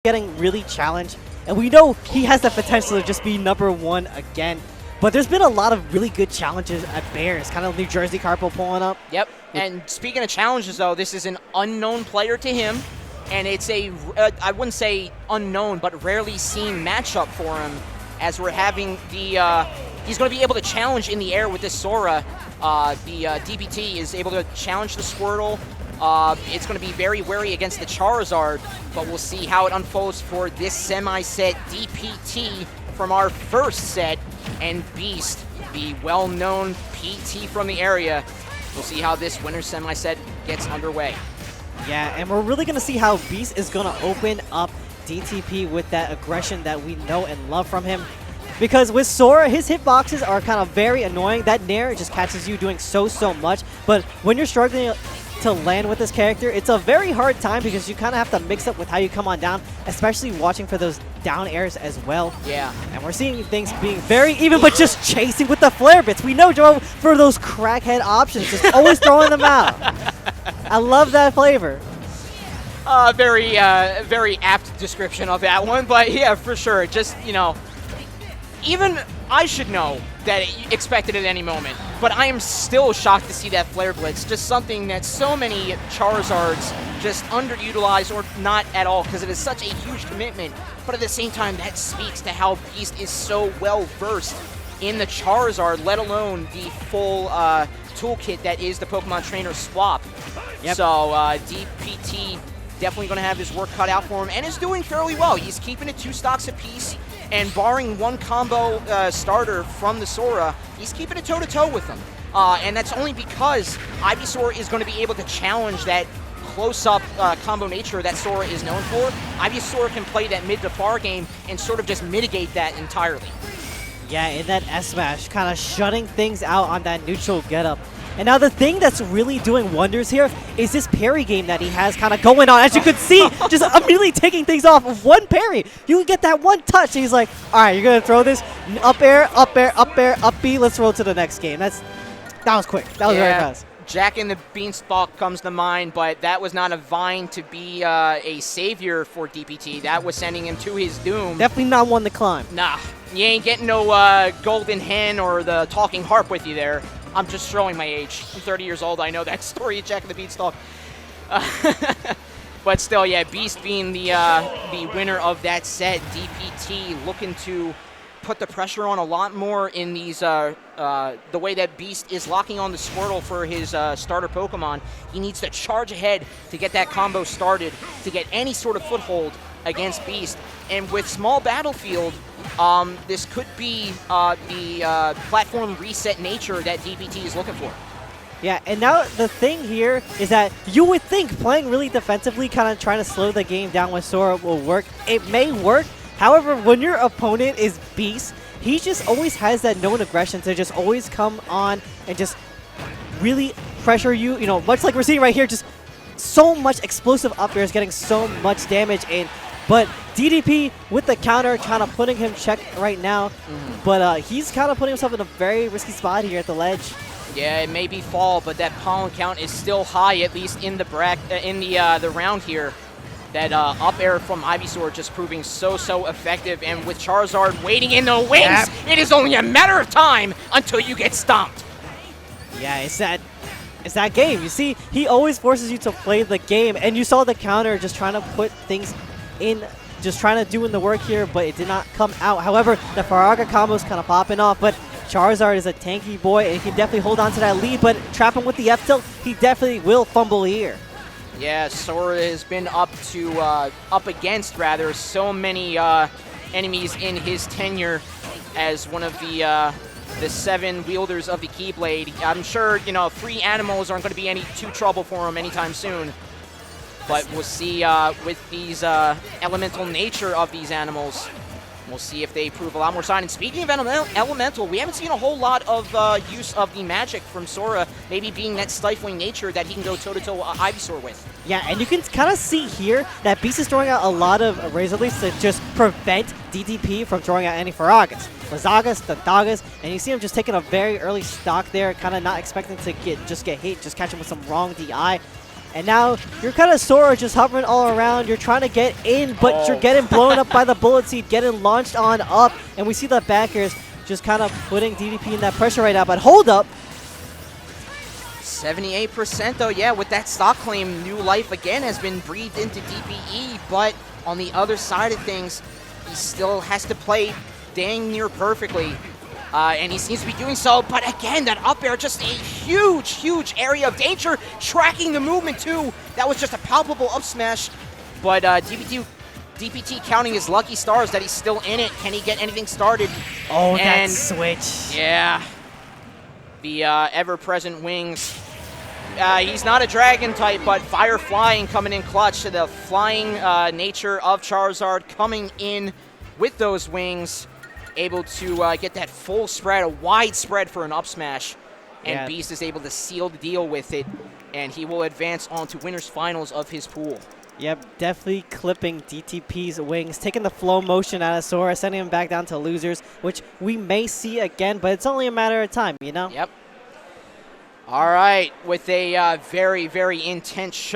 getting really challenged, and we know he has the potential to just be #1 again. But there's been a lot of really good challenges at Bears, kind of New Jersey Carpo pulling up. Yep, and speaking of challenges, though, this is an unknown player to him, and it's a, I wouldn't say unknown, but rarely seen matchup for him, as we're having the, he's going to be able to challenge in the air with this Sora. The DPT is able to challenge the Squirtle. It's going to be very wary against the Charizard, but we'll see how it unfolds for this semi-set DPT from our first set, and Beast, the well-known PT from the area. We'll see how this winter semi-set gets underway. Yeah, and we're really going to see how Beast is going to open up DTP with that aggression that we know and love from him. Because with Sora, his hitboxes are kind of very annoying. That Nair just catches you doing so much. But when you're struggling to land with this character, it's a very hard time because you kind of have to mix up with how you come on down, especially watching for those down airs as well. Yeah. And we're seeing things being very even, but just chasing with the flare bits. We know Joe for those crackhead options, just always throwing them out. I love that flavor. Very apt description of that one, but yeah, for sure. Just, you know, even I should know that it expected at any moment, but I am still shocked to see that Flare Blitz, just something that so many Charizards just underutilize or not at all because it is such a huge commitment, but at the same time that speaks to how Beast is so well versed in the Charizard, let alone the full toolkit that is the Pokemon Trainer Swap. Yep. So DPT definitely going to have his work cut out for him and is doing fairly well. He's keeping it 2 stocks apiece. And barring one combo starter from the Sora, he's keeping it toe-to-toe with them. And that's only because Ivysaur is going to be able to challenge that close-up combo nature that Sora is known for. Ivysaur can play that mid to far game and sort of just mitigate that entirely. Yeah, in that S-Smash, kind of shutting things out on that neutral getup. And now the thing that's really doing wonders here is this parry game that he has kind of going on. As you can see, just immediately taking things off of one parry. You can get that one touch, and he's like, all right, you're going to throw this up air, up air, up air, up B. Let's roll to the next game. That was quick. That was very fast. Jack and the Beanstalk comes to mind, but that was not a vine to be a savior for DPT. That was sending him to his doom. Definitely not one to climb. Nah, you ain't getting no golden hen or the talking harp with you there. I'm just showing my age. I'm 30 years old. I know that story of Jack and the Beanstalk. But still, yeah, Beast being the winner of that set. DPT looking to put the pressure on a lot more in these the way that Beast is locking on the Squirtle for his starter Pokemon. He needs to charge ahead to get that combo started, to get any sort of foothold against Beast. And with small battlefield, this could be the platform reset nature that DPT is looking for. Yeah, and now the thing here is that you would think playing really defensively, kind of trying to slow the game down with Sora will work. It may work. However, when your opponent is Beast, he just always has that known aggression to just always come on and just really pressure you. You know, much like we're seeing right here, just so much explosive up airs, getting so much damage in. But DDP with the counter, kind of putting him check right now. But he's kind of putting himself in a very risky spot here at the ledge. Yeah, it may be fall, but that pollen count is still high, at least in the the round here. That up air from Ivysaur just proving so effective, and with Charizard waiting in the wings, it is only a matter of time until you get stomped. Yeah, it's that game. You see, he always forces you to play the game, and you saw the counter just trying to put things in, just trying to do in the work here, but it did not come out. However, the Faraga combo is kind of popping off, but Charizard is a tanky boy, and he can definitely hold on to that lead, but trap him with the F-tilt, he definitely will fumble here. Yeah, Sora has been up against so many enemies in his tenure as one of the 7 wielders of the Keyblade. I'm sure, you know, 3 animals aren't going to be any trouble for him anytime soon. But we'll see with these elemental nature of these animals. We'll see if they prove a lot more sign. And speaking of elemental, we haven't seen a whole lot of use of the magic from Sora, maybe being that stifling nature that he can go toe-to-toe Ivysaur with. Yeah, and you can kind of see here that Beast is throwing out a lot of Razor Leafs to just prevent DTP from throwing out any Faragas. Lazagas, Thundagas, and you see him just taking a very early stock there, kind of not expecting to just get hit, just catch him with some wrong DI. And now you're kind of Sora just hovering all around. You're trying to get in, but you're getting blown up by the bullet seed, getting launched on up. And we see the backers just kind of putting DTP in that pressure right now. But hold up. 78% though, yeah, with that stock claim, new life again has been breathed into DPE, but on the other side of things, he still has to play dang near perfectly, and he seems to be doing so, but again, that up air, just a huge, huge area of danger, tracking the movement too. That was just a palpable up smash, but DPT counting his lucky stars that he's still in it. Can he get anything started? Oh, that switch. Yeah. The ever-present wings. He's not a dragon type, but fire flying coming in clutch to the flying nature of Charizard coming in with those wings, able to get that full spread, a wide spread for an up smash. And Beast is able to seal the deal with it, and he will advance on to winners finals of his pool. Yep, definitely clipping DTP's wings, taking the flow motion out of Sora, sending him back down to losers, which we may see again, but it's only a matter of time, you know? Yep. All right, with a very, very intense show.